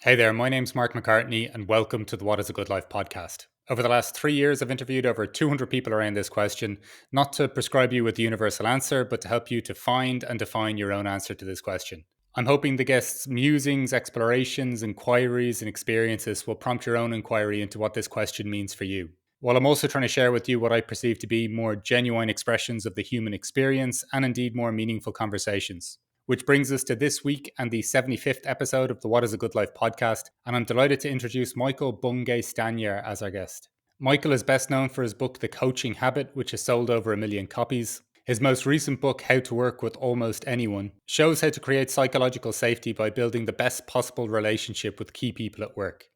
Hey there, my name's Mark McCartney, and welcome to the What is a Good Life podcast. Over the last 3 years, I've interviewed over 200 people around this question, not to prescribe you with the universal answer, but to help you to find and define your own answer to this question. I'm hoping the guests' musings, explorations, inquiries, and experiences will prompt your own inquiry into what this question means for you. While I'm also trying to share with you what I perceive to be more genuine expressions of the human experience and indeed more meaningful conversations. Which brings us to this week and the 75th episode of the What is a Good Life podcast, and I'm delighted to introduce Michael Bungay Stanier as our guest. Michael is best known for his book, The Coaching Habit, which has sold over 1 million copies. His most recent book, How to Work with Almost Anyone, shows how to create psychological safety by building the best possible relationship with key people at work.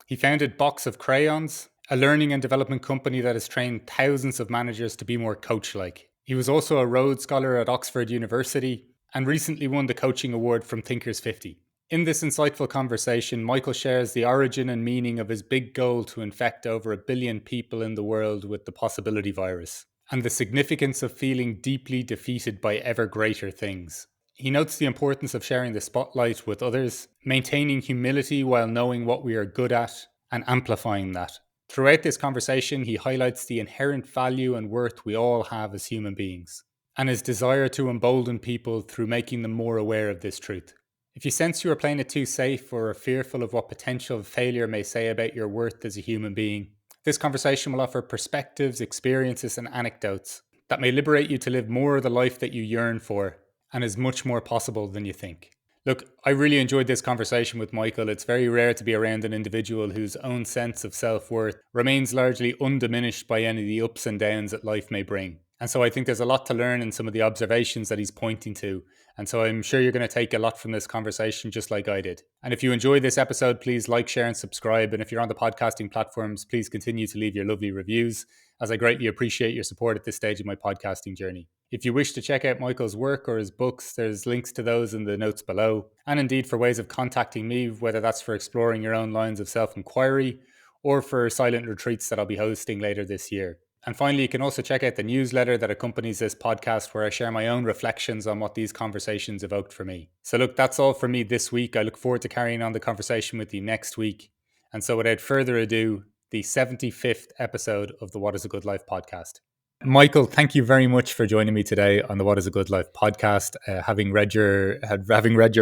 He founded Box of Crayons, a learning and development company that has trained thousands of managers to be more coach-like. He was also a Rhodes Scholar at Oxford University and recently won the Coaching Award from Thinkers 50. In this insightful conversation, Michael shares the origin and meaning of his big goal to infect over 1 billion people in the world with the possibility virus, and the significance of feeling deeply defeated by ever greater things. He notes the importance of sharing the spotlight with others, maintaining humility while knowing what we are good at, and amplifying that. Throughout this conversation, he highlights the inherent value and worth we all have as human beings, and his desire to embolden people through making them more aware of this truth. If you sense you are playing it too safe or are fearful of what potential failure may say about your worth as a human being, this conversation will offer perspectives, experiences, and anecdotes that may liberate you to live more of the life that you yearn for and is much more possible than you think. Look, I really enjoyed this conversation with Michael. It's very rare to be around an individual whose own sense of self-worth remains largely undiminished by any of the ups and downs that life may bring. And so I think there's a lot to learn in some of the observations that he's pointing to. And so I'm sure you're going to take a lot from this conversation just like I did. And if you enjoyed this episode, please like, share, and subscribe. And if you're on the podcasting platforms, please continue to leave your lovely reviews, as I greatly appreciate your support at this stage of my podcasting journey. If you wish to check out Michael's work or his books, there's links to those in the notes below. And indeed for ways of contacting me, whether that's for exploring your own lines of self-inquiry or for silent retreats that I'll be hosting later this year. And finally, you can also check out the newsletter that accompanies this podcast, where I share my own reflections on what these conversations evoked for me. So look, that's all for me this week. I look forward to carrying on the conversation with you next week. And so without further ado, the 75th episode of the What is a Good Life podcast. Michael, thank you very much for joining me today on the What is a Good Life podcast. Having read your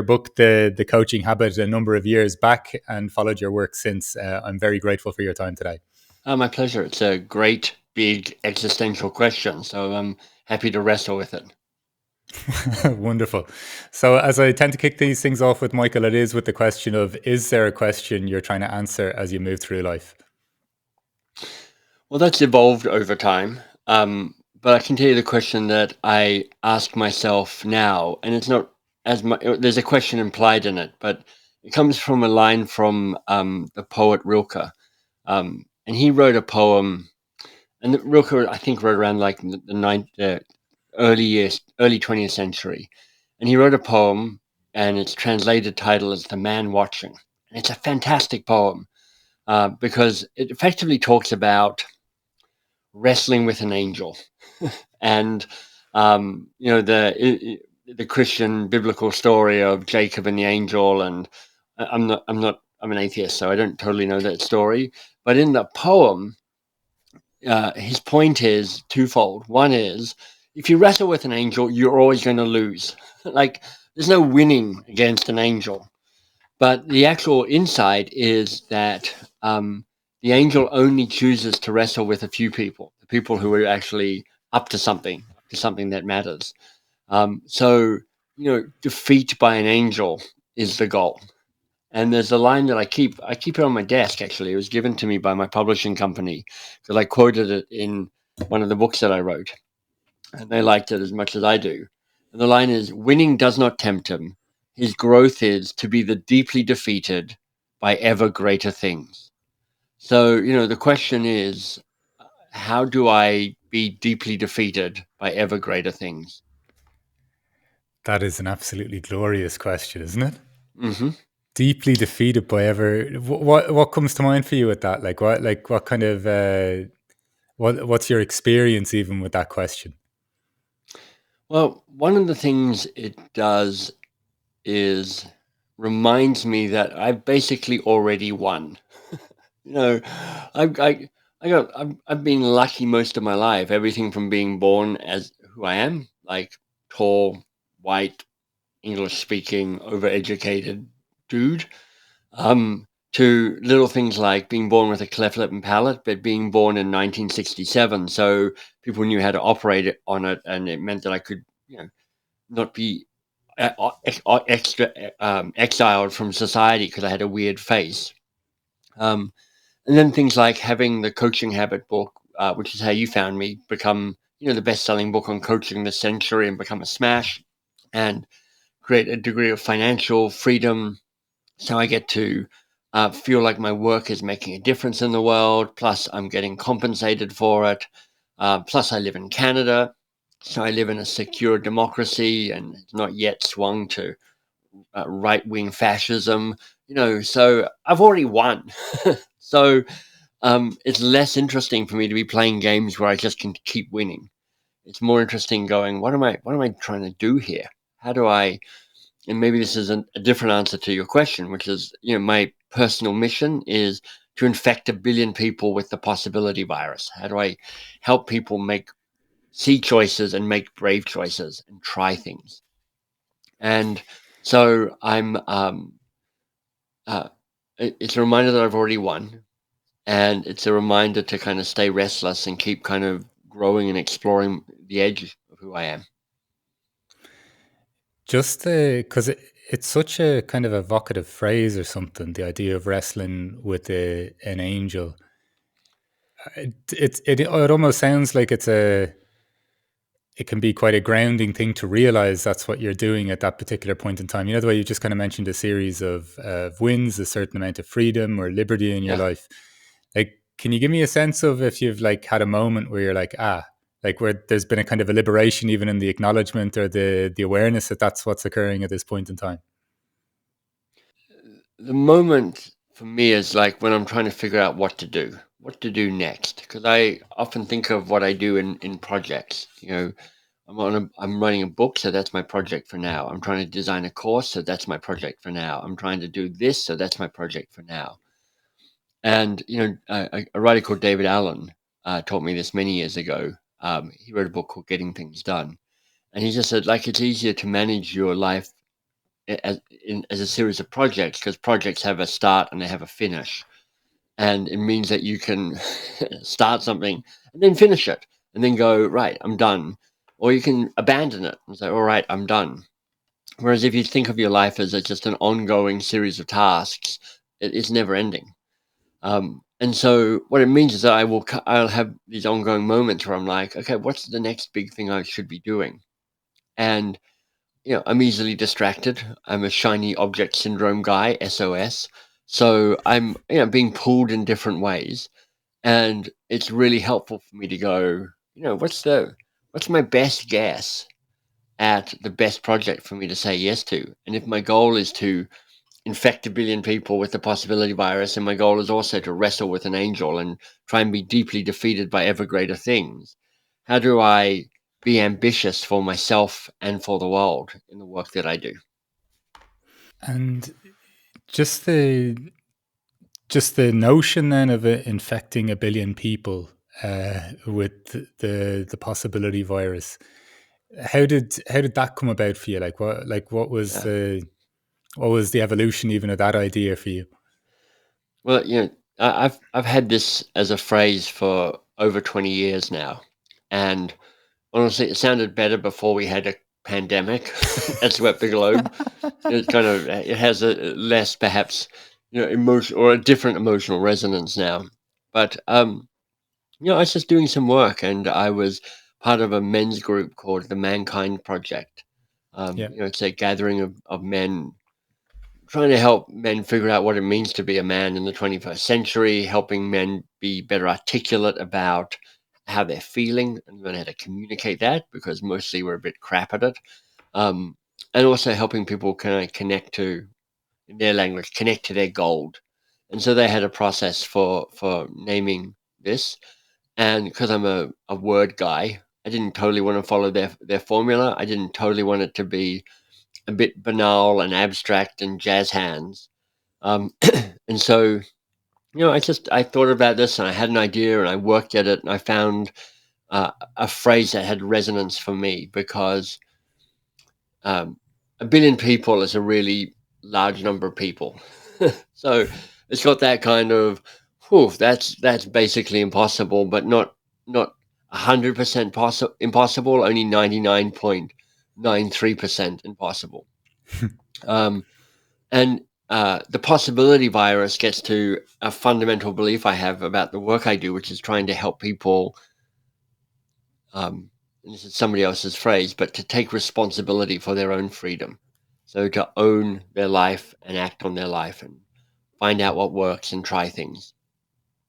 book, The Coaching Habit, a number of years back and followed your work since, I'm very grateful for your time today. My pleasure. It's a great, big existential question, so I'm happy to wrestle with it. Wonderful. So as I tend to kick these things off with Michael, it is with the question of, is there a question you're trying to answer as you move through life? Well, that's evolved over time, but I can tell you the question that I ask myself now, and it's not as much, there's a question implied in it, but it comes from a line from the poet Rilke, and he wrote a poem, and Rilke, I think, wrote around like the early 20th century. And he wrote a poem, and its translated title is The Man Watching. And it's a fantastic poem because it effectively talks about wrestling with an angel. And, the Christian biblical story of Jacob and the angel. And I'm an atheist, so I don't totally know that story. But in the poem, his point is twofold. One is, if you wrestle with an angel, you're always going to lose. Like, there's no winning against an angel. But the actual insight is that the angel only chooses to wrestle with a few people, the people who are actually up to something that matters. So, defeat by an angel is the goal. And there's a line that I keep it on my desk, actually. It was given to me by my publishing company because I quoted it in one of the books that I wrote. And they liked it as much as I do. And the line is, winning does not tempt him. His growth is to be the deeply defeated by ever greater things. So, the question is, how do I be deeply defeated by ever greater things? That is an absolutely glorious question, isn't it? Mm-hmm. Deeply defeated by ever. What comes to mind for you with that? What kind of what's your experience even with that question? Well, one of the things it does is reminds me that I've basically already won. You know, I've been lucky most of my life. Everything from being born as who I am, like tall, white, English speaking, overeducated dude, to little things like being born with a cleft lip and palate, but being born in 1967, so people knew how to operate on it, and it meant that I could, not be exiled from society because I had a weird face. Um, and then things like having the Coaching Habit book, which is how you found me, become the best-selling book on coaching this century and become a smash, and create a degree of financial freedom. So I get to feel like my work is making a difference in the world. Plus, I'm getting compensated for it. Plus, I live in Canada, so I live in a secure democracy and it's not yet swung to right-wing fascism. So I've already won. So it's less interesting for me to be playing games where I just can keep winning. It's more interesting going, what am I trying to do here? How do I, and maybe this is a different answer to your question, which is, my personal mission is to infect 1 billion people with the possibility virus. How do I help people see choices and make brave choices and try things? And so it's a reminder that I've already won. And it's a reminder to kind of stay restless and keep kind of growing and exploring the edge of who I am. Just because it's such a kind of evocative phrase or something, the idea of wrestling with an angel. It almost sounds like it can be quite a grounding thing to realize that's what you're doing at that particular point in time. You know, the way you just kind of mentioned a series of wins, a certain amount of freedom or liberty in your Yeah. life. Like, can you give me a sense of if you've like had a moment where you're like, like where there's been a kind of a liberation, even in the acknowledgement or the awareness that that's what's occurring at this point in time? The moment for me is like when I'm trying to figure out what to do next. Because I often think of what I do in projects. I'm writing a book, so that's my project for now. I'm trying to design a course, so that's my project for now. I'm trying to do this, so that's my project for now. And a writer called David Allen taught me this many years ago. He wrote a book called Getting Things Done, and he just said like it's easier to manage your life as a series of projects because projects have a start and they have a finish, and it means that you can start something and then finish it, and then go right, I'm done, or you can abandon it and say, all right, I'm done. Whereas if you think of your life as just an ongoing series of tasks, it's never ending. And so what it means is that I'll have these ongoing moments where I'm like, okay, what's the next big thing I should be doing? And I'm easily distracted. I'm a shiny object syndrome guy, SOS. So I'm being pulled in different ways, and it's really helpful for me to go, what's my best guess at the best project for me to say yes to? And if my goal is to infect 1 billion people with the possibility virus, and my goal is also to wrestle with an angel and try and be deeply defeated by ever greater things. How do I be ambitious for myself and for the world in the work that I do? And just the just the notion then of it infecting 1 billion people with the possibility virus. How did that come about for you? What was Yeah. the evolution even of that idea for you? Well, I've had this as a phrase for over 20 years now, and honestly, it sounded better before we had a pandemic that swept the globe. It has a less perhaps emotion or a different emotional resonance now. But I was just doing some work, and I was part of a men's group called the Mankind Project. Yeah. It's a gathering of men trying to help men figure out what it means to be a man in the 21st century, helping men be better articulate about how they're feeling and learn how to communicate that because mostly we're a bit crap at it. Um, and also helping people kind of connect to, in their language, connect to their gold. And so they had a process for naming this. And because I'm a word guy, I didn't totally want to follow their formula. I didn't totally want it to be a bit banal and abstract and jazz hands. Um, and so, I thought about this and I had an idea and I worked at it and I found a phrase that had resonance for me because um, a billion people is a really large number of people. So it's got that kind of, whew, that's basically impossible, but not 100% impossible, only 99.93% impossible. Um, and the possibility virus gets to a fundamental belief I have about the work I do, which is trying to help people. And this is somebody else's phrase, but to take responsibility for their own freedom. So to own their life and act on their life and find out what works and try things.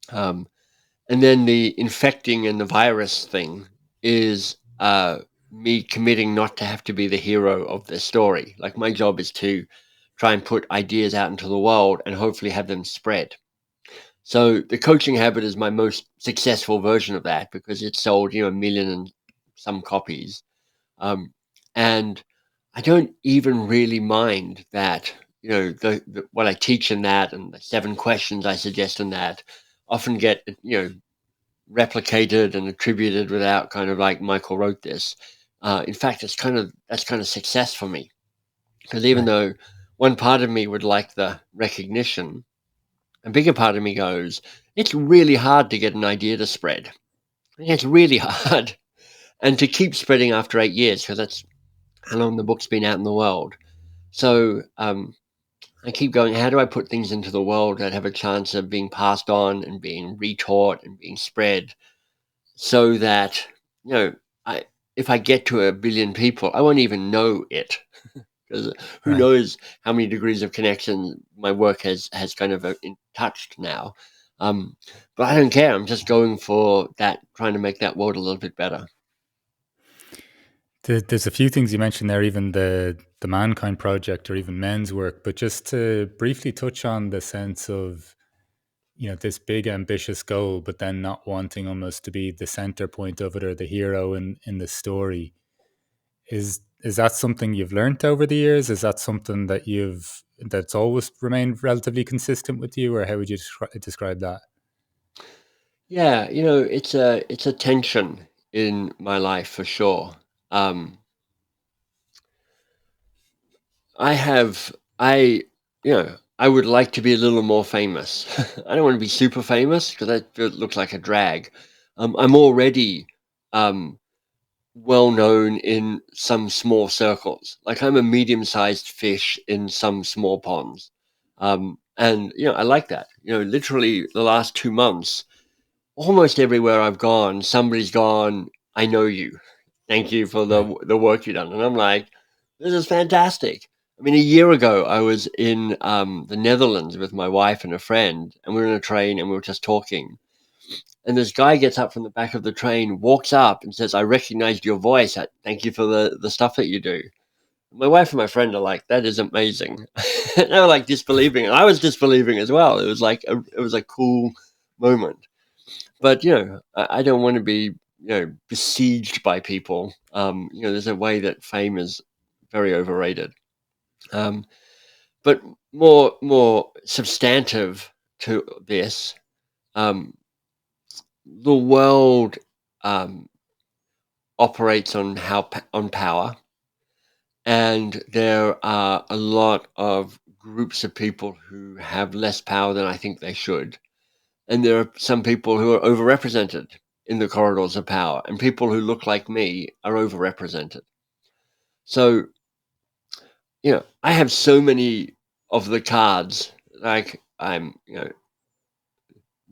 Um, and then the infecting and the virus thing is me committing not to have to be the hero of the story. Like my job is to try and put ideas out into the world and hopefully have them spread. So the coaching habit is my most successful version of that because it sold, a million and some copies. Um, and I don't even really mind that, what I teach in that and the 7 questions I suggest in that often get, replicated and attributed without kind of like Michael wrote this. In fact, that's kind of success for me because even Right. though one part of me would like the recognition, a bigger part of me goes, it's really hard to get an idea to spread. It's really hard. And to keep spreading after 8 years, because that's how long the book's been out in the world. So I keep going, how do I put things into the world that have a chance of being passed on and being retaught and being spread so that, you know, I if I get to a billion people, I won't even know it. Because who Right. knows how many degrees of connection my work has kind of touched now. Um, but I don't care. I'm just going for that, trying to make that world a little bit better. There's a few things you mentioned there, even the Mankind Project or even men's work, but just to briefly touch on the sense of, this big ambitious goal, but then not wanting almost to be the center point of it or the hero in the story. Is that something you've learned over the years? Is that something that's always remained relatively consistent with you, or how would you describe that? Yeah, it's a tension in my life for sure. Um, I have I I would like to be a little more famous. I don't want to be super famous because that looks like a drag. I'm already um, well known in some small circles. Like I'm a medium-sized fish in some small ponds, and I like that. Literally the last 2 months, almost everywhere I've gone, somebody's gone, I know you. Thank you for Right. the work you've done. And I'm like, this is fantastic. I mean, a year ago, I was in the Netherlands with my wife and a friend, and we were in a train and we were just talking. And this guy gets up from the back of the train, walks up, and says, I recognized your voice. Thank you for the stuff that you do. My wife and my friend are like, that is amazing. They were like disbelieving. And I was disbelieving as well. It was like, it was a cool moment. But I don't want to be besieged by people. There's a way that fame is very overrated. Um, but more substantive to this, um, the world um, operates on on power, and there are a lot of groups of people who have less power than I think they should. And there are some people who are overrepresented in the corridors of power, and people who look like me are overrepresented. So, I have so many of the cards. Like I'm,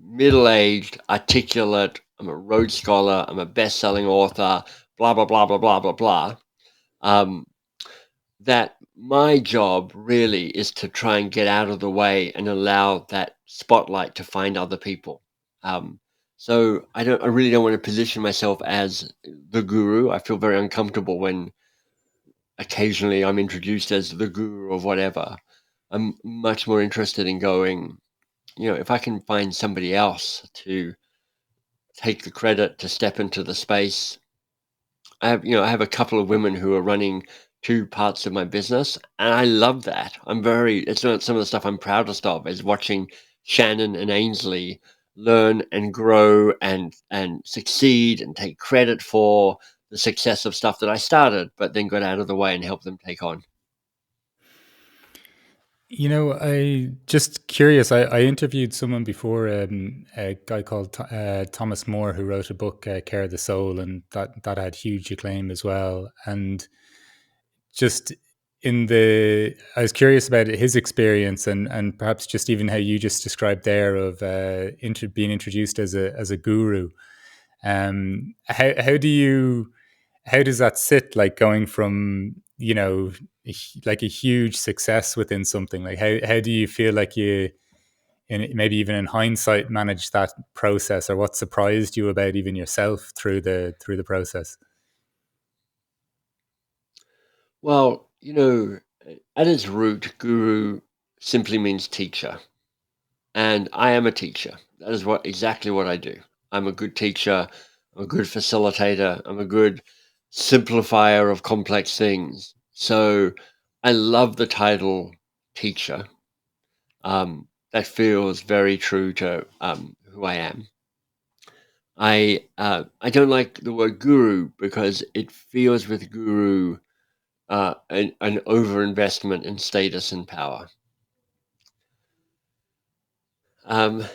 middle-aged, articulate. I'm a Rhodes Scholar. I'm a best-selling author. Blah blah blah blah blah blah blah. Um, that my job really is to try and get out of the way and allow that spotlight to find other people. Um, so I really don't want to position myself as the guru. I feel very uncomfortable when occasionally I'm introduced as the guru of whatever. I'm much more interested in going, if I can find somebody else to take the credit to step into the space. I have a couple of women who are running two parts of my business, and I love that. It's not some of the stuff I'm proudest of is watching Shannon and Ainsley learn and grow and succeed and take credit for the success of stuff that I started, but then got out of the way and helped them take on. I just curious. I interviewed someone before, a guy called Thomas More, who wrote a book, "Care of the Soul," and that had huge acclaim as well. And just I was curious about his experience, and perhaps just even how you just described there of being introduced as a guru. How do you how does that sit, like going from like a huge success within something? Like how do you feel like you, maybe even in hindsight, manage that process, or what surprised you about even yourself through the process? Well, at its root, guru simply means teacher. And I am a teacher. That is exactly what I do. I'm a good teacher. I'm a good facilitator. I'm a good simplifier of complex things. So I love the title teacher. That feels very true to who I am. I don't like the word guru because it feels with guru an overinvestment in status and power. Um,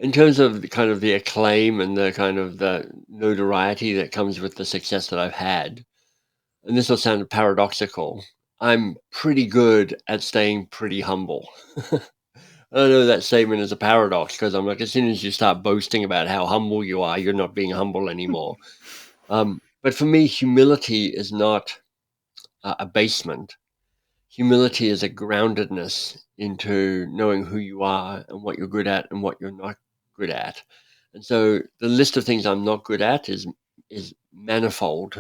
in terms of the acclaim and the kind of the notoriety that comes with the success that I've had, and this will sound paradoxical, I'm pretty good at staying pretty humble. I don't know that statement is a paradox because I'm like, as soon as you start boasting about how humble you are, you're not being humble anymore. But for me, humility is not abasement. Humility is a groundedness into knowing who you are and what you're good at and what you're not good at. And so the list of things I'm not good at is manifold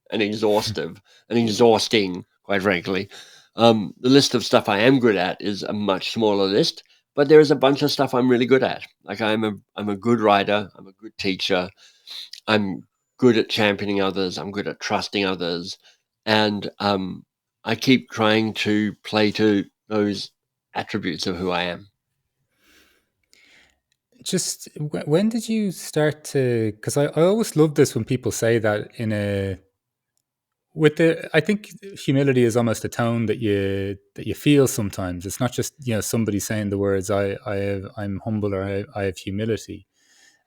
and exhaustive and exhausting, quite frankly. The list of stuff I am good at is a much smaller list, but there is a bunch of stuff I'm really good at. Like I'm a good writer, I'm a good teacher, I'm good at championing others, I'm good at trusting others, and I keep trying to play to those attributes of who I am. Just when did you start to? Because I always love this when people say that in a with the I think humility is almost a tone that you feel sometimes. It's not just somebody saying the words I'm humble, or I have humility.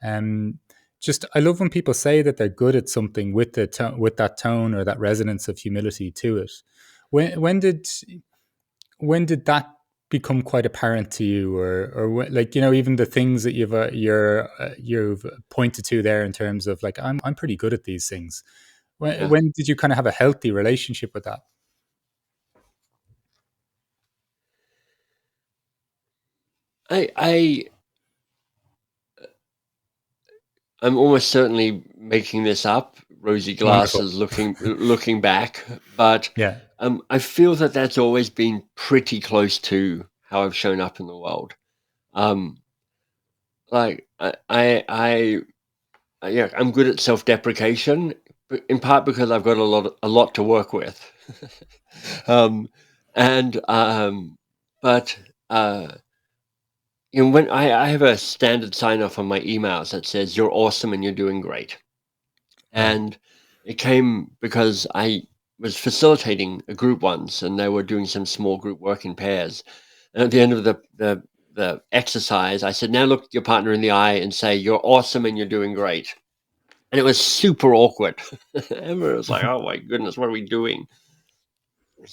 Um, just I love when people say that they're good at something with with that tone or that resonance of humility to it. When did that become quite apparent to you, or like even the things that you've pointed to there in terms of like I'm pretty good at these things. Yeah, When did you kind of have a healthy relationship with that? I I'm almost certainly making this up, rosy Wonderful. glasses, looking back, but Yeah. I feel that that's always been pretty close to how I've shown up in the world. Um, like yeah, I'm good at self-deprecation, but in part because I've got a lot to work with. um, and but when I have a standard sign off on my emails that says you're awesome and you're doing great. Right. And it came because I was facilitating a group once, and they were doing some small group work in pairs. And at the end of the exercise, I said, "Now look your partner in the eye and say you're awesome and you're doing great." And it was super awkward. Emma was like, "Oh my goodness, what are we doing?" It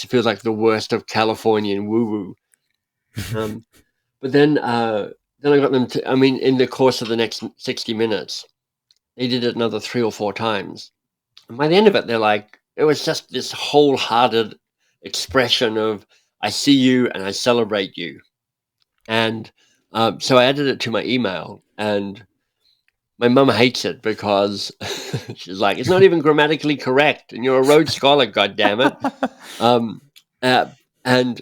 feels like the worst of Californian woo woo. Um, but then I got them to. I mean, in the course of the next 60 minutes, they did it another 3 or 4 times. And by the end of it, they're like, it was just this wholehearted expression of, I see you and I celebrate you. And so I added it to my email, and my mum hates it because she's like, it's not even grammatically correct, and you're a Rhodes Scholar, God damn it. Um, uh, and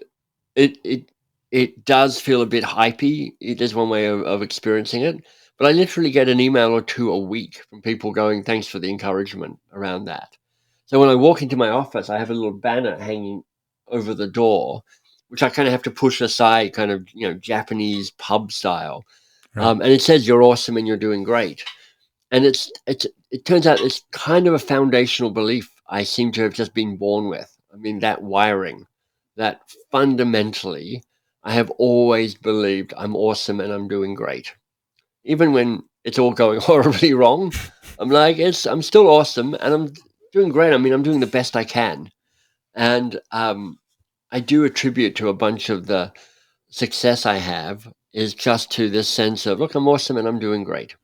it it does feel a bit hypey. It is one way of experiencing it. But I literally get an email or two a week from people going, thanks for the encouragement around that. So when I walk into my office, I have a little banner hanging over the door, which I kind of have to push aside, kind of, Japanese pub style. Right. And it says, "You're awesome and you're doing great." And it turns out it's kind of a foundational belief I seem to have just been born with. I mean, that wiring, that fundamentally, I have always believed I'm awesome and I'm doing great. Even when it's all going horribly wrong, I'm like, I'm still awesome and I'm doing great. I mean, I'm doing the best I can. And I do attribute to a bunch of the success I have is just to this sense of, look, I'm awesome and I'm doing great.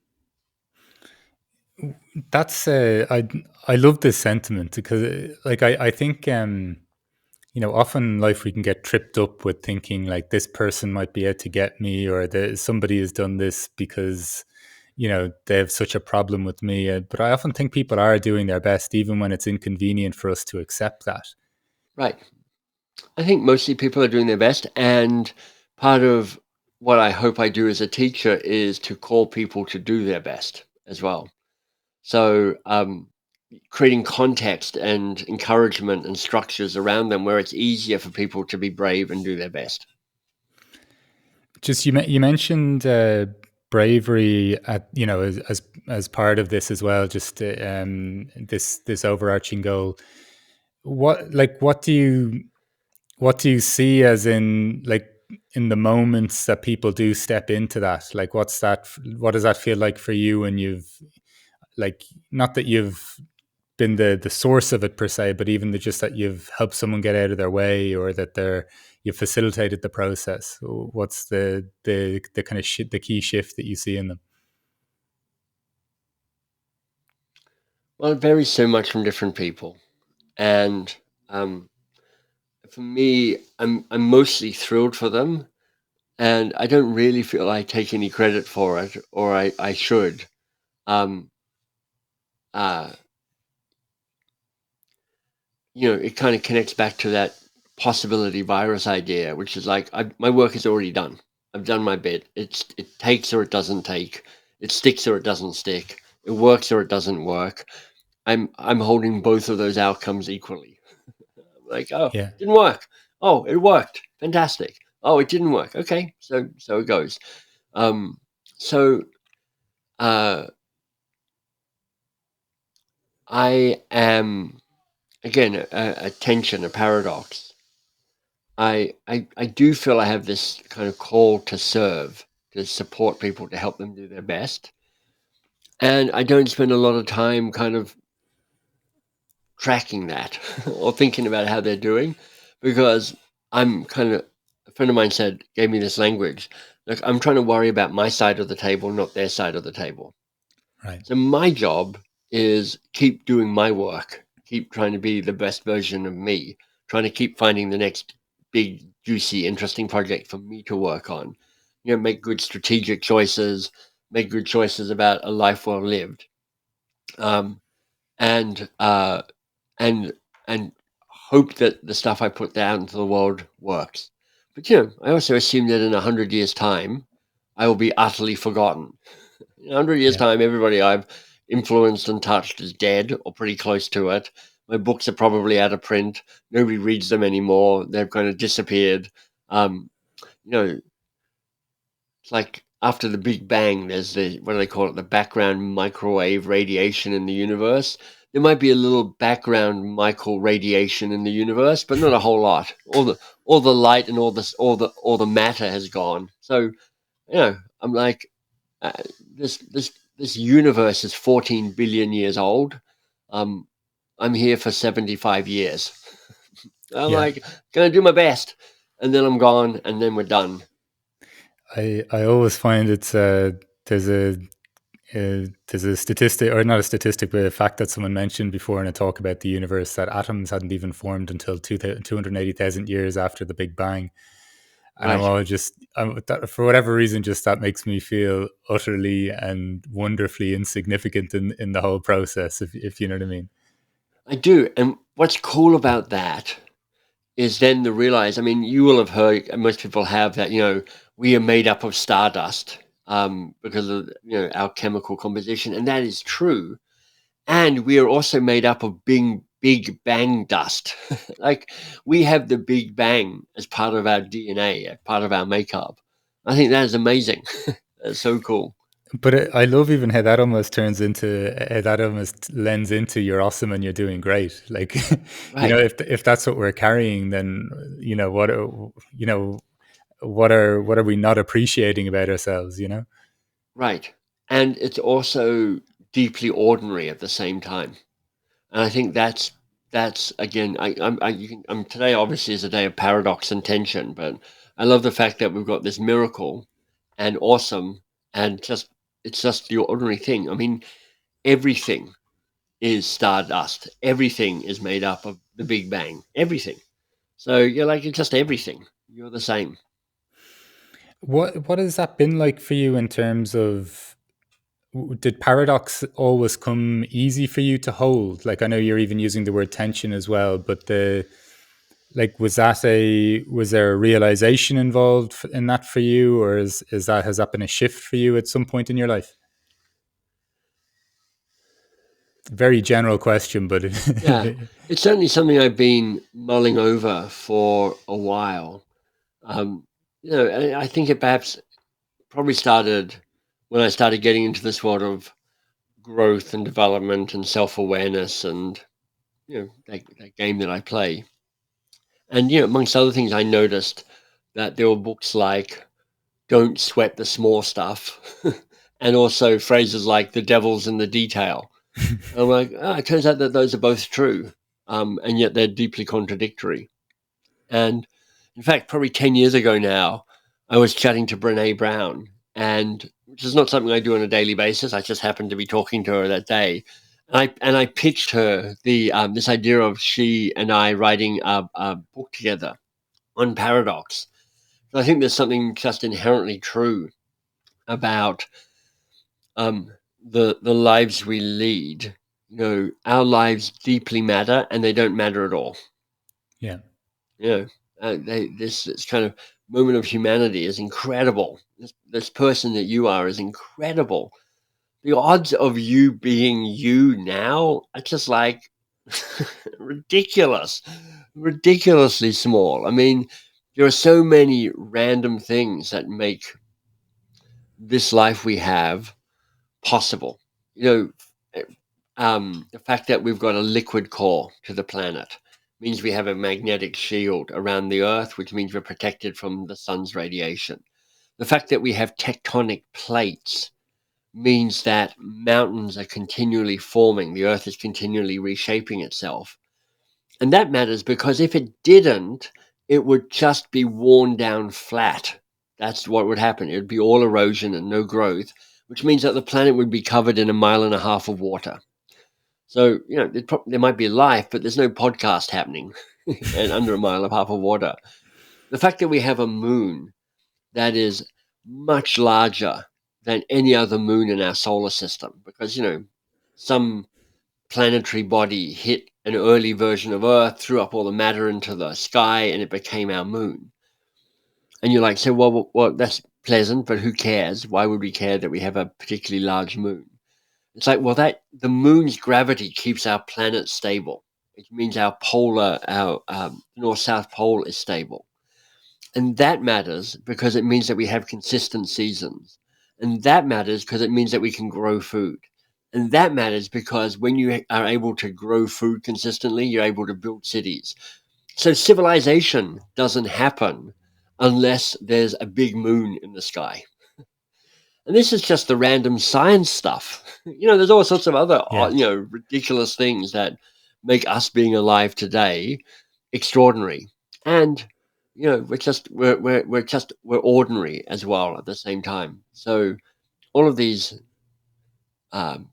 That's I love this sentiment because like I think often in life we can get tripped up with thinking like this person might be out to get me, or somebody has done this because they have such a problem with me. But I often think people are doing their best even when it's inconvenient for us to accept that. Right. I think mostly people are doing their best. And part of what I hope I do as a teacher is to call people to do their best as well. So, creating context and encouragement and structures around them where it's easier for people to be brave and do their best. Just you mentioned bravery at as part of this as well. Just this overarching goal. What do you see as in like in the moments that people do step into that? Like, what does that feel like for you when you've like not that you've been the source of it per se, but even just that you've helped someone get out of their way, or that you've facilitated the process. What's the kind of the key shift that you see in them? Well, it varies so much from different people. And um, for me, I'm mostly thrilled for them. And I don't really feel I take any credit for it, or I should. Um, uh, it kind of connects back to that possibility virus idea, which is like my work is already done. I've done my bit. It takes or it doesn't take. It sticks or it doesn't stick. It works or it doesn't work. I'm holding both of those outcomes equally. Like, oh, Yeah. didn't work. Oh, it worked. Fantastic. Oh, it didn't work. Okay, so it goes. Um, so uh, I am again a tension, a paradox. I do feel I have this kind of call to serve, to support people, to help them do their best. And I don't spend a lot of time kind of tracking that or thinking about how they're doing because I'm kind of, a friend of mine gave me this language. Like, I'm trying to worry about my side of the table, not their side of the table. Right. So my job is keep doing my work, keep trying to be the best version of me, trying to keep finding the next big, juicy, interesting project for me to work on. Make good strategic choices, make good choices about a life well lived, um, and and and hope that the stuff I put down into the world works. But I also assume that in 100 years' time, I will be utterly forgotten. In 100 years' Yeah. time, everybody I've influenced and touched is dead or pretty close to it. My books are probably out of print. Nobody reads them anymore. They've kind of disappeared. Um, you know, it's like after the Big Bang, there's what do they call it? The background microwave radiation in the universe. There might be a little background micro radiation in the universe, but not a whole lot. All the light and all the matter has gone. So I'm like, uh, this universe is 14 billion years old. Um, I'm here for 75 years. I'm Yeah. like, gonna do my best, and then I'm gone, and then we're done. I always find it's there's a there's a statistic, or not a statistic, but a fact that someone mentioned before in a talk about the universe, that atoms hadn't even formed until 280,000 years after the Big Bang. And I'm Right. always for whatever reason, just that makes me feel utterly and wonderfully insignificant in the whole process, if you know what I mean. I do. And what's cool about that is then to realize, I mean, you will have heard, and most people have, that, we are made up of stardust because of, our chemical composition. And that is true. And we are also made up of Big Bang dust. Like, we have the Big Bang as part of our DNA, as part of our makeup. I think that is amazing. That's so cool. But I love even how that almost turns into how that almost lends into you're awesome and you're doing great. Like, Right, if that's what we're carrying, then what what are we not appreciating about ourselves? right. And it's also deeply ordinary at the same time. And I think that's again, today obviously is a day of paradox and tension, but I love the fact that we've got this miracle and awesome and just it's just the ordinary thing. I mean, everything is stardust. Everything is made up of the Big Bang. Everything. So you're like it's just everything. You're the same. What has that been like for you in terms of did paradox always come easy for you to hold? Like, I know you're even using the word tension as well, but was there a realization involved in that for you, or has that been a shift for you at some point in your life? Very general question, but Yeah. It's certainly something I've been mulling over for a while. Um, I think it perhaps probably started when I started getting into this world of growth and development and self awareness and that game that I play. And amongst other things, I noticed that there were books like "Don't Sweat the Small Stuff," and also phrases like "The devil's in the detail." And I'm like, it turns out that those are both true, and yet they're deeply contradictory. And in fact, probably 10 years ago now, I was chatting to Brene Brown, and which is not something I do on a daily basis. I just happened to be talking to her that day. And I pitched her this idea of she and I writing a book together on paradox. So I think there's something just inherently true about um, the lives we lead. Our lives deeply matter, and they don't matter at all. Yeah. You know, this kind of moment of humanity is incredible. This person that you are is incredible. The odds of you being you now are just like ridiculous, ridiculously small. I mean, there are so many random things that make this life we have possible. You know, the fact that we've got a liquid core to the planet means we have a magnetic shield around the Earth, which means we're protected from the sun's radiation. The fact that we have tectonic plates means that mountains are continually forming, the Earth is continually reshaping itself. And that matters because if it didn't, it would just be worn down flat. That's what would happen. It would be all erosion and no growth, which means that the planet would be covered in a mile and a half of water. So, there might be life, but there's no podcast happening and under a mile and a half of water. The fact that we have a moon that is much larger than any other moon in our solar system, because, some planetary body hit an early version of Earth, threw up all the matter into the sky, and it became our moon. And you're like, so, well, that's pleasant, but who cares? Why would we care that we have a particularly large moon? It's like, well, that the moon's gravity keeps our planet stable. It means our north-south pole is stable. And that matters because it means that we have consistent seasons. And that matters because it means that we can grow food. And that matters because when you are able to grow food consistently, you're able to build cities. So civilization doesn't happen unless there's a big moon in the sky. And this is just the random science stuff. There's all sorts of other, Yeah. ridiculous things that make us being alive today extraordinary. And we're ordinary as well at the same time. So all of these um,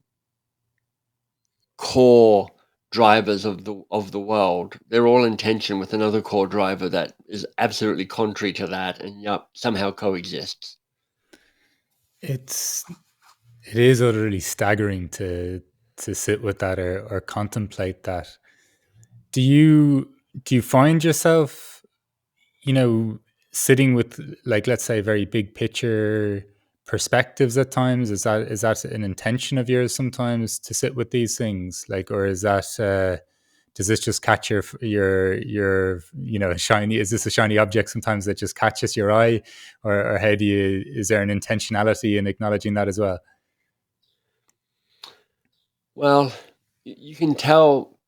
core drivers of the world, they're all in tension with another core driver that is absolutely contrary to that, and yep, somehow coexists. It's it is utterly staggering to sit with that or contemplate that. Do you do you find yourself, you know, sitting with, like, let's say, very big picture perspectives at times? Is that an intention of yours sometimes to sit with these things? Like, or is that does this just catch your shiny? Is this a shiny object sometimes that just catches your eye, or how do you? Is there an intentionality in acknowledging that as well? Well, you can tell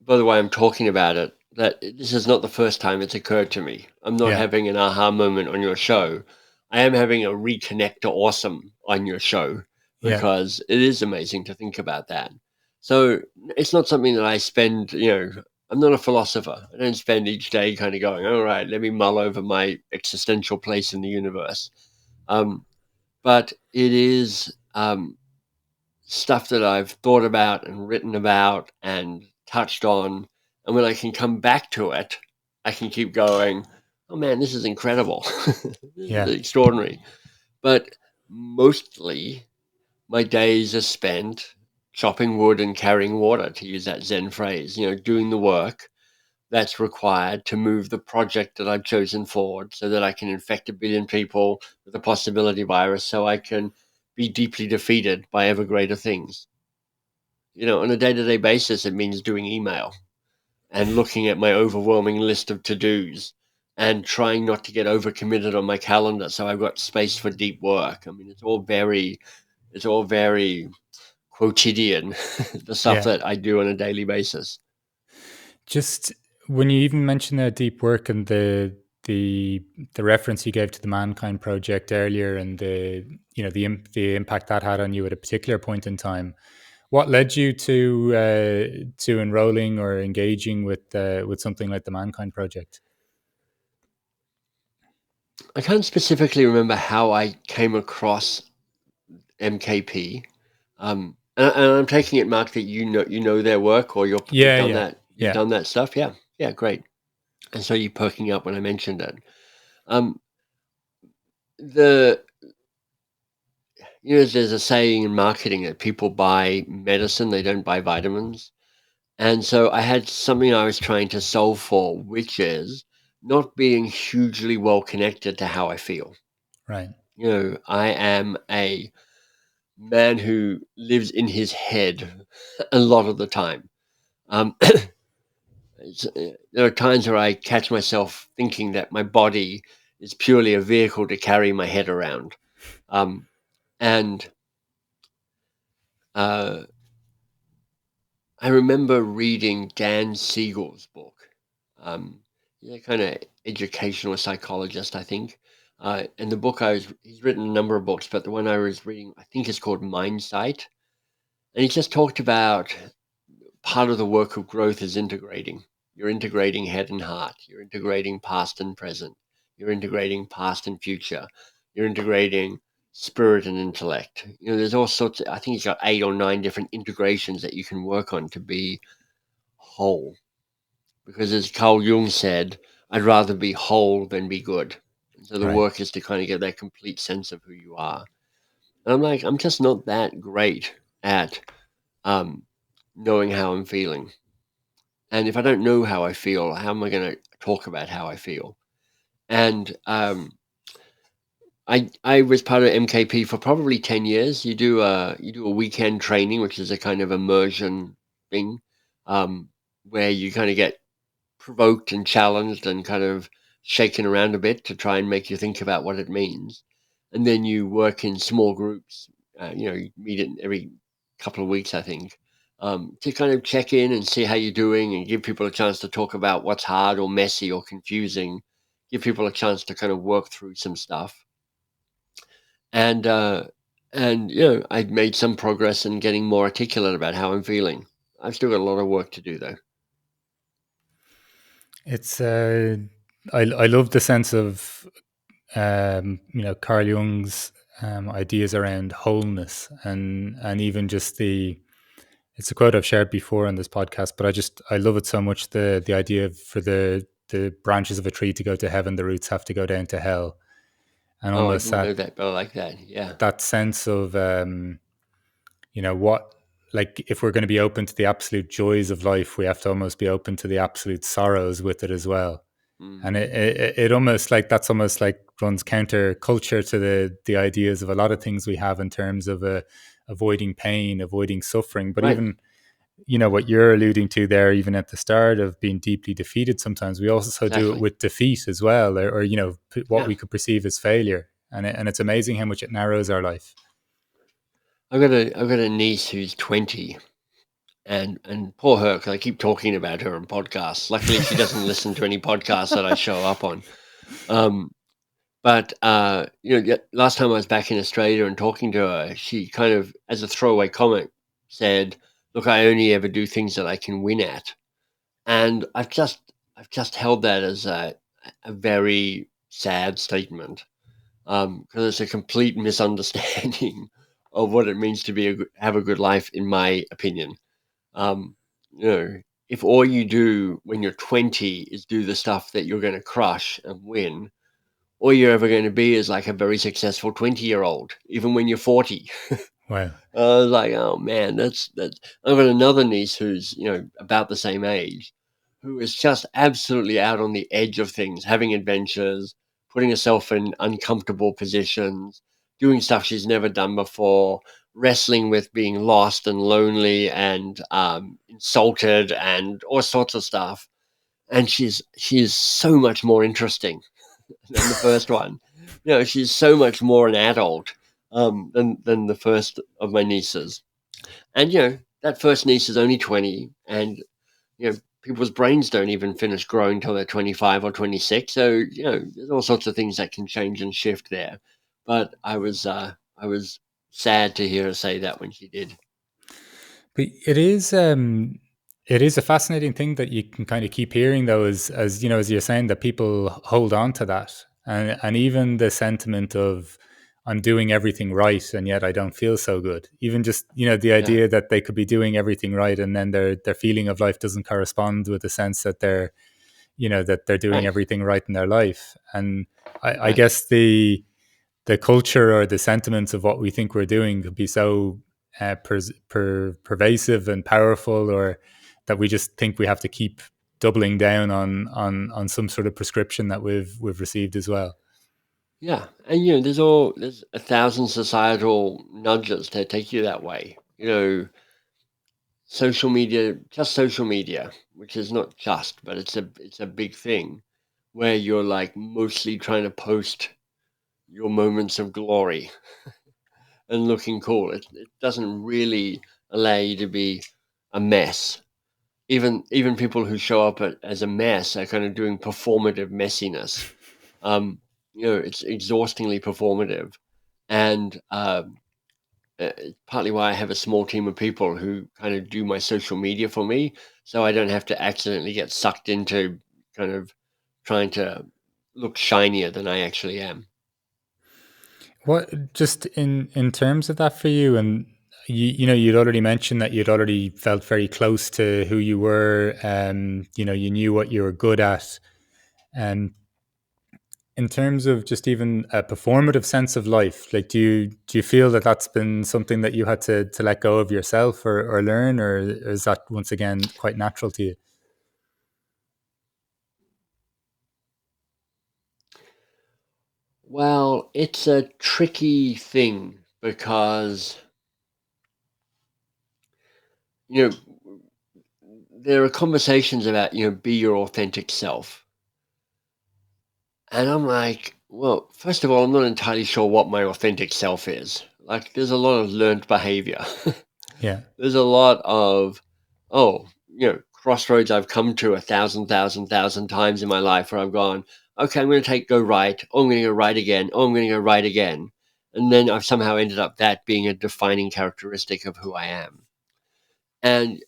by the way I'm talking about it that this is not the first time it's occurred to me. I'm not Yeah, having an aha moment on your show. I am having a reconnect to awesome on your show yeah, because it is amazing to think about that. So it's not something that I spend, I'm not a philosopher. I don't spend each day kind of going, all right, let me mull over my existential place in the universe. Um, but it is stuff that I've thought about and written about and touched on. And when I can come back to it, I can keep going, oh man, this is incredible. This is yeah, extraordinary. But mostly my days are spent chopping wood and carrying water, to use that Zen phrase, doing the work that's required to move the project that I've chosen forward so that I can infect a billion people with the possibility virus so I can be deeply defeated by ever greater things. On a day-to-day basis, it means doing email and looking at my overwhelming list of to-dos and trying not to get overcommitted on my calendar so I've got space for deep work. I mean, it's all very quotidian, the stuff yeah. that I do on a daily basis. Just when you even mentioned the deep work and the the reference you gave to the Mankind project earlier, and the impact that had on you at a particular point in time, what led you to enrolling or engaging with something like the Mankind project? I can't specifically remember how I came across MKP. And I'm taking it, Mark, that you know their work, or you've Yeah, done yeah, that you've yeah, done that stuff. Yeah, yeah, great. And so you perking up when I mentioned it. Um, the there's a saying in marketing that people buy medicine, they don't buy vitamins. And so I had something I was trying to solve for, which is not being hugely well connected to how I feel. right, I am a man who lives in his head a lot of the time. Um, there are times where I catch myself thinking that my body is purely a vehicle to carry my head around. Um, and uh, I remember reading Dan Siegel's book. Kind of educational psychologist, I think. And the book he's written a number of books, but the one I was reading, I think is called Mindsight. And he just talked about part of the work of growth is integrating. You're integrating head and heart. You're integrating past and present. You're integrating past and future. You're integrating spirit and intellect. There's all sorts I think he's got 8 or 9 different integrations that you can work on to be whole. Because as Carl Jung said, I'd rather be whole than be good. And so the right. work is to kind of get that complete sense of who you are. And I'm like, I'm just not that great at um, knowing how I'm feeling. And if I don't know how I feel, how am I going to talk about how I feel? And I was part of MKP for probably 10 years. You do a weekend training, which is a kind of immersion thing, um, where you kind of get provoked and challenged and kind of shaken around a bit to try and make you think about what it means. And then you work in small groups. You meet it every couple of weeks, I think, to kind of check in and see how you're doing and give people a chance to talk about what's hard or messy or confusing. Give people a chance to kind of work through some stuff. And I'd made some progress in getting more articulate about how I'm feeling. I've still got a lot of work to do, though. It's I love the sense of Carl Jung's ideas around wholeness, and even just the it's a quote I've shared before on this podcast, but I love it so much, the idea of for the branches of a tree to go to heaven, the roots have to go down to hell, and Oh, I almost didn't know that, but I like that. Yeah. that sense of what, like, if we're going to be open to the absolute joys of life, we have to almost be open to the absolute sorrows with it as well. Mm. And it almost like that's almost like runs counter culture to the ideas of a lot of things we have in terms of avoiding pain, avoiding suffering, but Right. what you're alluding to there, even at the start, of being deeply defeated sometimes, we also do it Exactly. with defeat as well, or what Yeah. we could perceive as failure. And it's amazing how much it narrows our life. I've got a niece who's 20, and poor her, 'cause I keep talking about her on podcasts. Luckily, she doesn't listen to any podcasts that I show up on. Um, but last time I was back in Australia and talking to her, she kind of, as a throwaway comment, said, "Look, I only ever do things that I can win at," and I've just held that as a very sad statement, because it's a complete misunderstanding of what it means to have a good life, in my opinion. Um, you know, if all you do when you're 20 is do the stuff that you're going to crush and win, all you're ever going to be is like a very successful 20-year-old, even when you're 40. Wow. I was like, oh man, that's. I've got another niece who's about the same age, who is just absolutely out on the edge of things, having adventures, putting herself in uncomfortable positions, doing stuff she's never done before, wrestling with being lost and lonely and insulted and all sorts of stuff. And she's so much more interesting than the first one. She's so much more an adult than the first of my nieces. And that first niece is only 20, and people's brains don't even finish growing till they're 25 or 26. So there's all sorts of things that can change and shift there. But I was sad to hear her say that when she did. But it is a fascinating thing that you can kind of keep hearing, though, as you're saying, that people hold on to that, and even the sentiment of I'm doing everything right and yet I don't feel so good. Even just the Yeah, idea that they could be doing everything right and then their feeling of life doesn't correspond with the sense that they're doing right, everything right in their life. And I right. guess the culture or the sentiments of what we think we're doing could be so pervasive and powerful, or that we just think we have to keep doubling down on some sort of prescription that we've received as well. Yeah, and there's a thousand societal nudges to take you that way. Social media, just social media, which is not just, but it's a big thing, where you're like mostly trying to post your moments of glory and looking cool. It doesn't really allow you to be a mess. Even people who show up as a mess are kind of doing performative messiness. It's exhaustingly performative, and it's partly why I have a small team of people who kind of do my social media for me, so I don't have to accidentally get sucked into kind of trying to look shinier than I actually am. What just in terms of that for you, and you'd already mentioned that you'd already felt very close to who you were, you knew what you were good at, and in terms of just even a performative sense of life, like do you feel that that's been something that you had to let go of yourself, or learn, or is that once again quite natural to you? Well, it's a tricky thing because you know there are conversations about be your authentic self, and I'm like, well, first of all, I'm not entirely sure what my authentic self is. Like, there's a lot of learned behavior. Yeah. There's a lot of, oh, crossroads I've come to a thousand times in my life where I've gone, okay, I'm going to go right. Oh, I'm going to go right again. Oh, I'm going to go right again. And then I've somehow ended up that being a defining characteristic of who I am. And,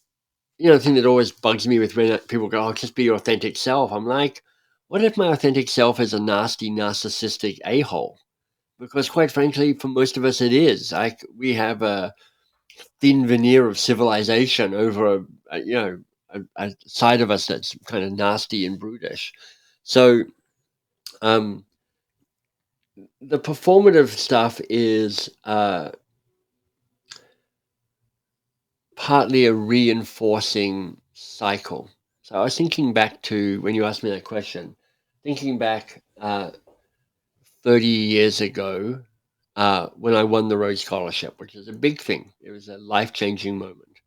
the thing that always bugs me with when people go, oh, just be your authentic self. I'm like, what if my authentic self is a nasty, narcissistic a hole? Because quite frankly, for most of us, it is. Like, we have a thin veneer of civilization over a side of us that's kind of nasty and brutish. So um, the performative stuff is partly a reinforcing cycle. So I was thinking back to when you asked me that question, thinking back 30 years ago when I won the Rhodes Scholarship, which is a big thing. It was a life changing moment.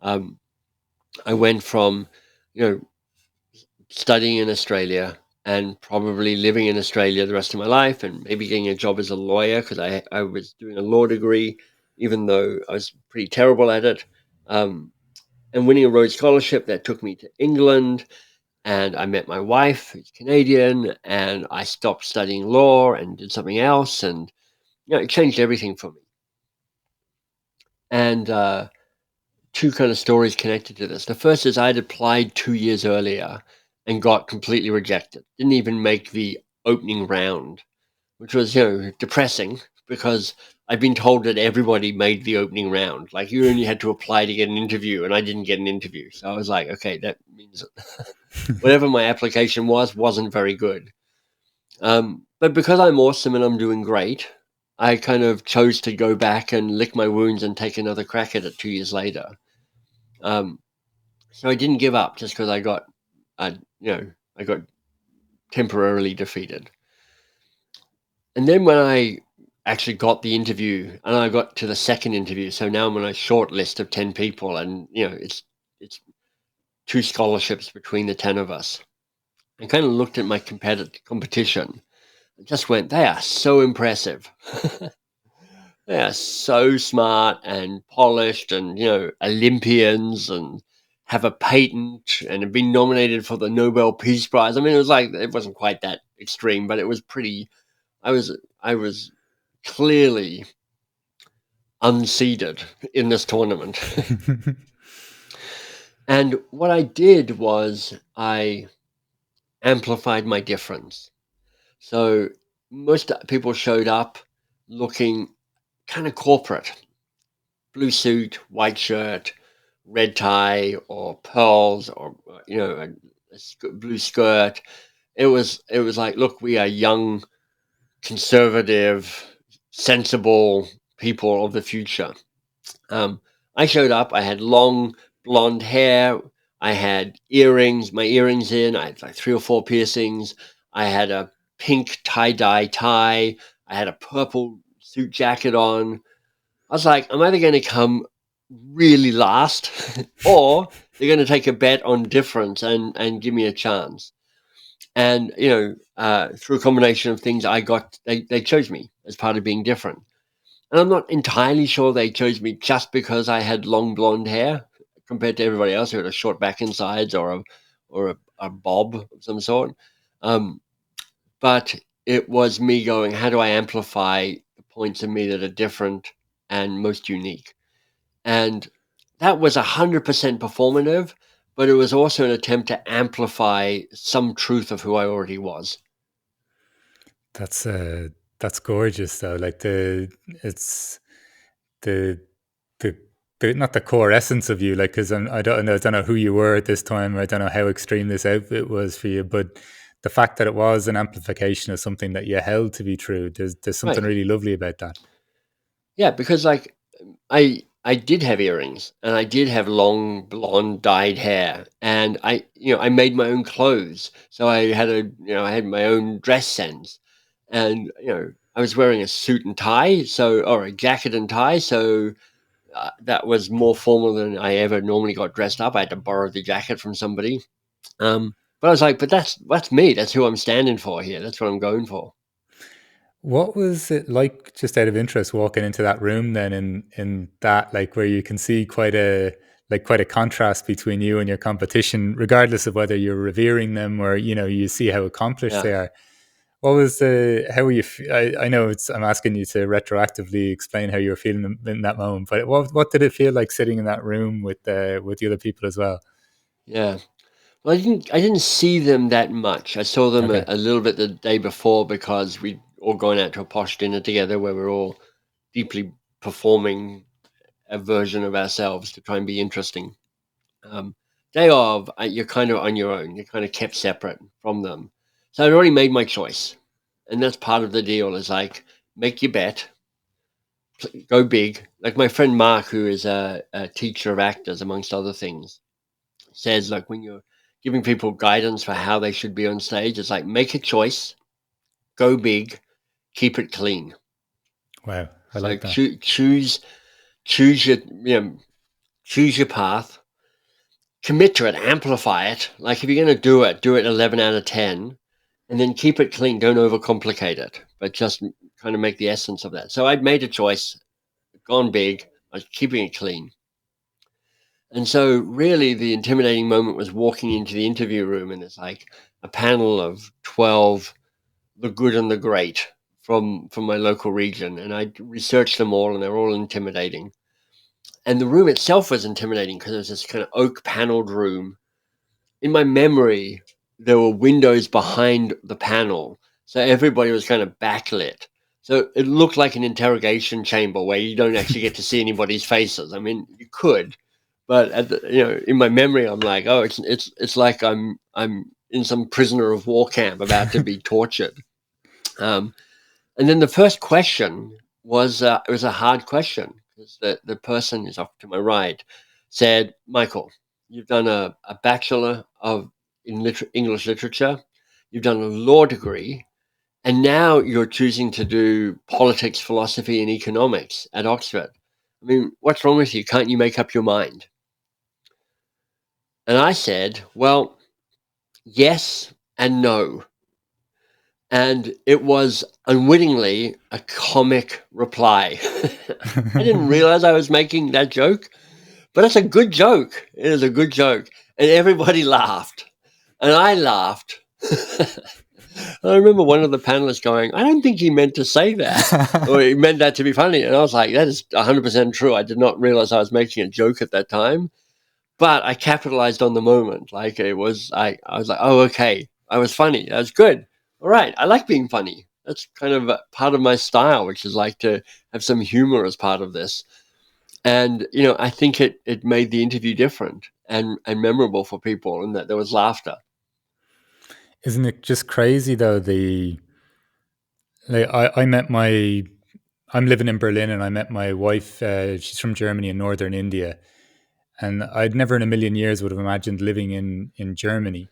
Um, I went from, you know, studying in Australia and probably living in Australia the rest of my life and maybe getting a job as a lawyer because I was doing a law degree, even though I was pretty terrible at it. Um, and winning a Rhodes Scholarship that took me to England. And I met my wife, who's Canadian, and I stopped studying law and did something else. And, it changed everything for me. And two kind of stories connected to this. The first is I'd applied 2 years earlier and got completely rejected. Didn't even make the opening round, which was, depressing because I'd been told that everybody made the opening round. Like you only had to apply to get an interview, and I didn't get an interview. So I was like, okay, that means whatever my application wasn't very good. But because I'm awesome and I'm doing great, I kind of chose to go back and lick my wounds and take another crack at it 2 years later. Um, so I didn't give up just because uh, I got temporarily defeated. And then when I actually got the interview, and I got to the second interview, so now I'm on a short list of 10 people, and it's two scholarships between the 10 of us. I kind of looked at my competition and just went, they are so impressive. They are so smart and polished and, Olympians and have a patent and have been nominated for the Nobel Peace Prize. I mean, it wasn't quite that extreme, but it was pretty. I was clearly unseeded in this tournament. And what I did was I amplified my difference. So most people showed up looking kind of corporate, blue suit, white shirt, red tie, or pearls, or a blue skirt. It was like, look, we are young, conservative, sensible people of the future. I showed up. I had long blonde hair. I had earrings. My earrings in. I had like 3 or 4 piercings. I had a pink tie-dye tie. I had a purple suit jacket on. I was like, I'm either going to come really last or they're going to take a bet on difference and give me a chance. And, through a combination of things, they chose me as part of being different. And I'm not entirely sure they chose me just because I had long blonde hair compared to everybody else who had a short back and sides or a bob of some sort. Um, but it was me going, how do I amplify the points of me that are different and most unique? And that was 100% performative, but it was also an attempt to amplify some truth of who I already was. That's that's gorgeous though. Like it's the the not the core essence of you, like, because I don't know who you were at this time. I don't know how extreme this outfit was for you, but the fact that it was an amplification of something that you held to be true, there's something Right. really lovely about that. Yeah, because like I did have earrings and I did have long blonde dyed hair and I made my own clothes. So I had my own dress sense and I was wearing a suit and tie or a jacket and tie so that was more formal than I ever normally got dressed up. I had to borrow the jacket from somebody. But I was like, but that's me. That's who I'm standing for here. That's what I'm going for. What was it like, just out of interest, walking into that room then, in that, like, where you can see quite a contrast between you and your competition, regardless of whether you're revering them or you see how accomplished Yeah. they are. What was the how were you? I know I'm asking you to retroactively explain how you were feeling in that moment, but what did it feel like sitting in that room with the other people as well? Yeah. Well, I didn't see them that much. I saw them a, Okay. a little bit the day before because we'd all gone out to a posh dinner together where we're all deeply performing a version of ourselves to try and be interesting. Um, Day of, you're kind of on your own. You're kind of kept separate from them. So I'd already made my choice, and that's part of the deal. Is like make your bet, go big. Like my friend Mark, who is a teacher of actors, amongst other things, says, like when you're giving people guidance for how they should be on stage, it's like make a choice, go big, keep it clean. Wow, I So like that. choose your choose your path, commit to it, amplify it. Like if you're going to do it 11 out of 10, and then keep it clean. Don't overcomplicate it, but just kind of make the essence of that. So I'd made a choice, gone big. I was keeping it clean. And so really the intimidating moment was walking into the interview room, and it's like a panel of 12, the good and the great from my local region. And I researched them all, and they're all intimidating. And the room itself was intimidating because it was this kind of oak paneled room. In my memory, there were windows behind the panel, so everybody was kind of backlit. So it looked like an interrogation chamber where you don't actually get to see anybody's faces. I mean, you could, but in my memory, I'm like, oh, it's like I'm in some prisoner of war camp about to be tortured. And then the first question was it was a hard question because the person is off to my right said, Michael, you've done a bachelor in English literature, you've done a law degree, and now you're choosing to do politics, philosophy, and economics at Oxford. I mean, what's wrong with you? Can't you make up your mind? And I said, well, yes and no. And it was unwittingly a comic reply. I didn't realize I was making that joke, but it's a good joke. It is a good joke. And everybody laughed. And I laughed. I remember one of the panelists going, I don't think he meant to say that. Or he meant that to be funny. And I was like, that is 100% true. I did not realize I was making a joke at that time. But I capitalized on the moment. Like I was like, oh, okay. I was funny. That's good. All right. I like being funny. That's kind of a part of my style, which is like to have some humor as part of this. And, I think it made the interview different and memorable for people, and that there was laughter. Isn't it just crazy though? I met I'm living in Berlin, and I met my wife. She's from Germany in northern India, and I'd never in a million years would have imagined living in Germany.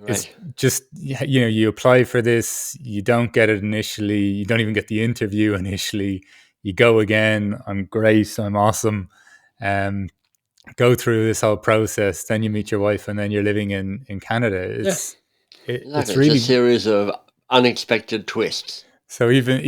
It's Right. just, you apply for this, you don't get it initially, you don't even get the interview initially, you go again, I'm great, I'm awesome, um go through this whole process, then you meet your wife, and then you're living in Canada. Yeah. It's Exactly. It's a really, series of unexpected twists. so even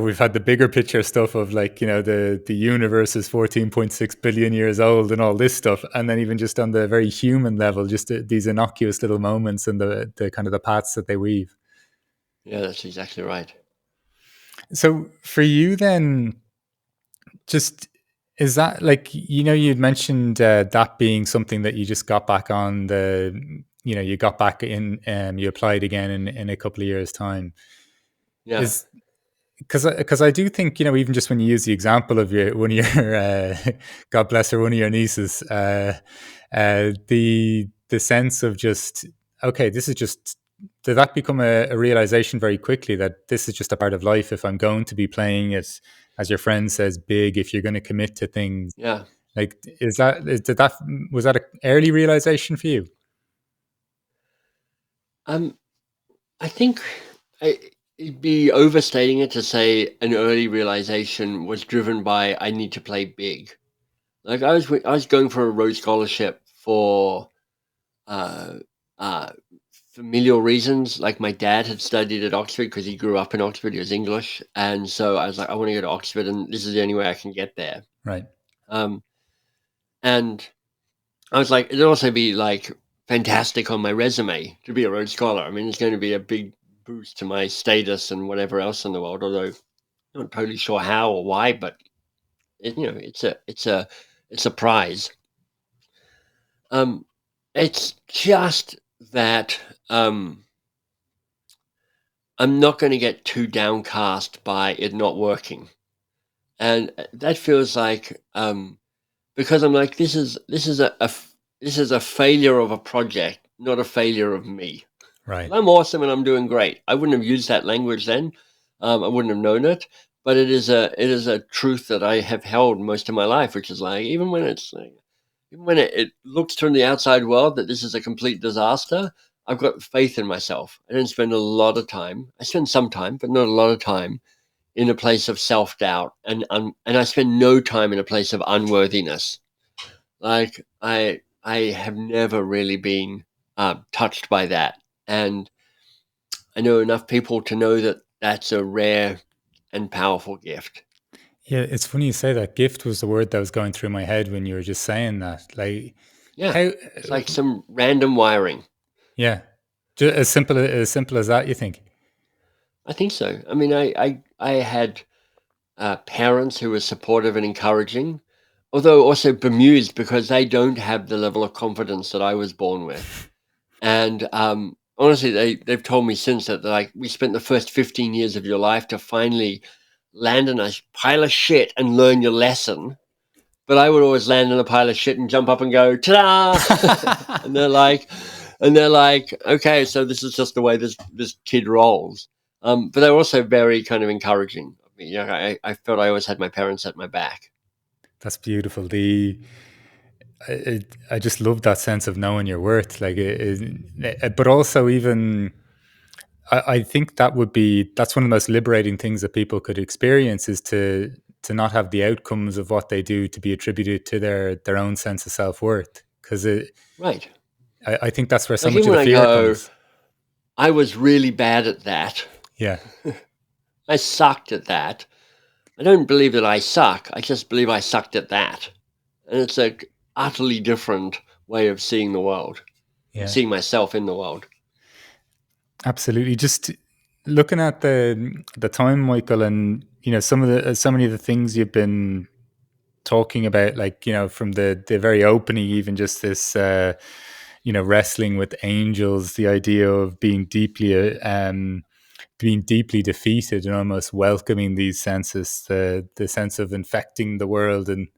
we've had the bigger picture stuff of, like, the universe is 14.6 billion years old and all this stuff, and then even just on the very human level, just these innocuous little moments and the kind of the paths that they weave. Yeah, that's exactly right. So for you then, just, is that, like, you'd mentioned that being something that you just got back on you got back in, you applied again in a couple of years time. Yeah. Is because I do think, even just when you use the example of one of your God bless her, one of your nieces, the sense of just, okay, this is just, did that become a realization very quickly that this is just a part of life? If I'm going to be playing it, as your friend says, big, if you're going to commit to things, Yeah. like, was that an early realization for you? Um, I think it'd be overstating it to say an early realization was driven by I need to play big. Like I was going for a Rhodes Scholarship for uh, uh, familial reasons. Like my dad had studied at Oxford because he grew up in Oxford. He was English, and so I was like, I want to go to Oxford, and this is the only way I can get there. Right. Um, and I was like, it'd also be like fantastic on my resume to be a Rhodes Scholar. I mean, it's going to be a big boost to my status and whatever else in the world. Although I'm not totally sure how or why, but it's a prize. Um, it's just that I'm not going to get too downcast by it not working, and that feels like because I'm like this is a failure of a project, not a failure of me. Right. I'm awesome and I'm doing great. I wouldn't have used that language then. I wouldn't have known it, but it is a truth that I have held most of my life, which is like even when it looks from the outside world that this is a complete disaster, I've got faith in myself. I don't spend a lot of time. I spend some time, but not a lot of time in a place of self doubt, and I spend no time in a place of unworthiness. Like I have never really been touched by that. And I know enough people to know that that's a rare and powerful gift. Yeah, it's funny you say that. Gift was the word that was going through my head when you were just saying that. Like, Yeah, how? it's like some random wiring. Yeah, just as simple as that. You think? I think so. I mean, I had parents who were supportive and encouraging, although also bemused because they don't have the level of confidence that I was born with. And honestly, they've told me since that like we spent the first 15 years of your life to finally land in a pile of shit and learn your lesson. But I would always land in a pile of shit and jump up and go, ta-da! and they're like, okay, so this is just the way this kid rolls. But they're also very kind of encouraging. I mean, I felt I always had my parents at my back. That's beautiful. I just love that sense of knowing your worth. Like, but also even I think that's one of the most liberating things that people could experience is to not have the outcomes of what they do to be attributed to their own sense of self worth. Because Right. I think that's where so Like much even of the when I fear go, comes. I was really bad at that. Yeah, I sucked at that. I don't believe that I suck. I just believe I sucked at that. And it's a utterly different way of seeing the world and yeah, seeing myself in the world. absolutely. Just looking at the time, Michael, and some of the so many of the things you've been talking about, like from the very opening, even just this wrestling with angels, the idea of being deeply defeated and almost welcoming these senses, the sense of infecting the world, and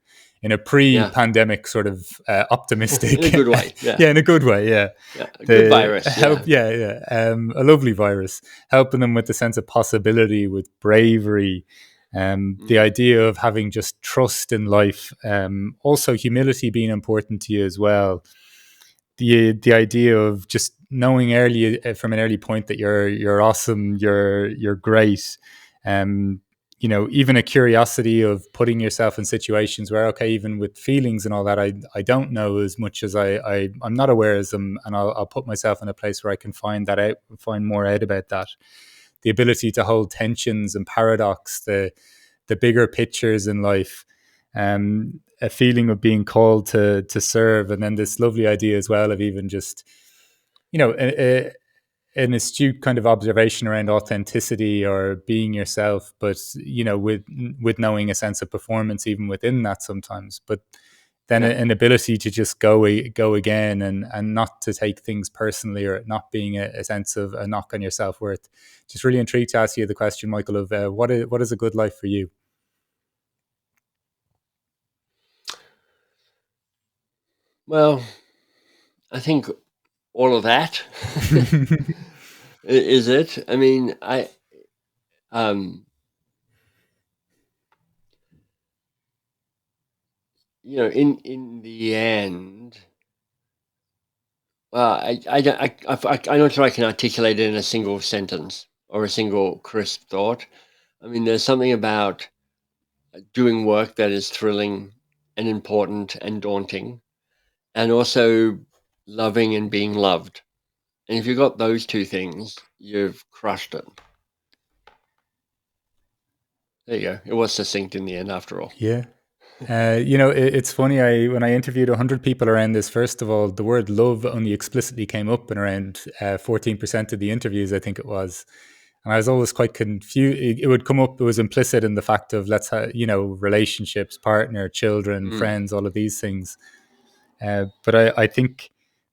in a Yeah, pre-pandemic sort of in a optimistic, good way. Yeah, yeah, in a good way, yeah. yeah, a good The virus. help, Yeah, yeah, yeah, a lovely virus, helping them with the sense of possibility, with bravery, the mm, idea of having just trust in life, also humility being important to you as well, the idea of just knowing early from an early point that you're awesome, you're great, um even a curiosity of putting yourself in situations where, okay, even with feelings and all that, I don't know as much as I'm not aware as them, and I'll put myself in a place where I can find more out about that, the ability to hold tensions and paradox, the bigger pictures in life, a feeling of being called to serve, and then this lovely idea as well of even just an astute kind of observation around authenticity or being yourself, but with knowing a sense of performance even within that sometimes, but then yeah. an ability to just go again, and not to take things personally, or not being a sense of a knock on your self worth. Just really intrigued to ask you the question, Michael, of what is a good life for you? Well, I think all of that is it. I mean, um, in the end, well, I'm not sure I can articulate it in a single sentence or a single crisp thought. I mean, there's something about doing work that is thrilling and important and daunting, and also loving and being loved. And if you've got those two things, you've crushed it. There you go. It was succinct in the end, after all. Yeah. It's funny. When I interviewed 100 people around this, first of all, the word love only explicitly came up in around 14% of the interviews, I think it was. And I was always quite confused. It would come up, it was implicit in the fact of, let's have, relationships, partner, children, Mm. friends, all of these things. But I think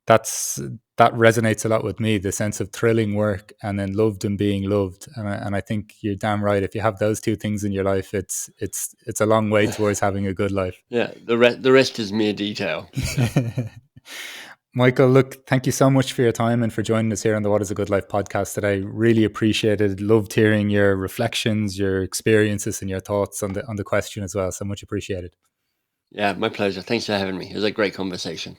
that's that resonates a lot with me, the sense of thrilling work and then loved and being loved. And I think you're damn right. If you have those two things in your life, it's a long way towards having a good life. Yeah, the rest is mere detail. Yeah, Michael, look, thank you so much for your time and for joining us here on the What is a Good Life podcast today. Really appreciated. Loved hearing your reflections, your experiences, and your thoughts on the question as well. So much appreciated. yeah, my pleasure. Thanks for having me. It was a great conversation.